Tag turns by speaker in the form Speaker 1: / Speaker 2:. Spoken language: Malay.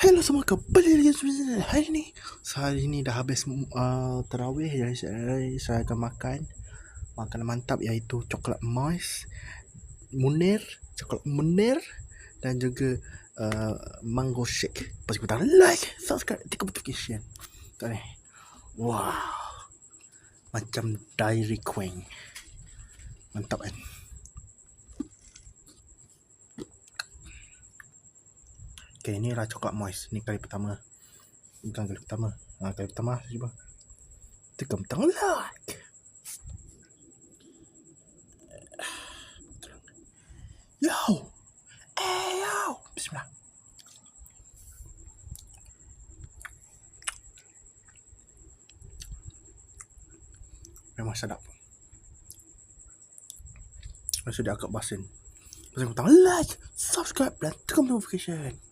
Speaker 1: Hello semua, kembali lagi hari ni dah habis tarawih. Jadi saya akan makan makanan mantap, iaitu coklat Munir, coklat Munir dan juga mango shake. Lepas kita like, subscribe, tekan notification. Tak ni. Wow, macam Dairy Queen. Mantap kan? Okay, ni lah coklat moist. Ni kali pertama. Bukan kali pertama. Kali pertama cuba. Tekan butang like. Yo. Yo. Bismillah. Memang sedap. Rasa dia agak basin. Tekan butang like, subscribe dan tekan notification.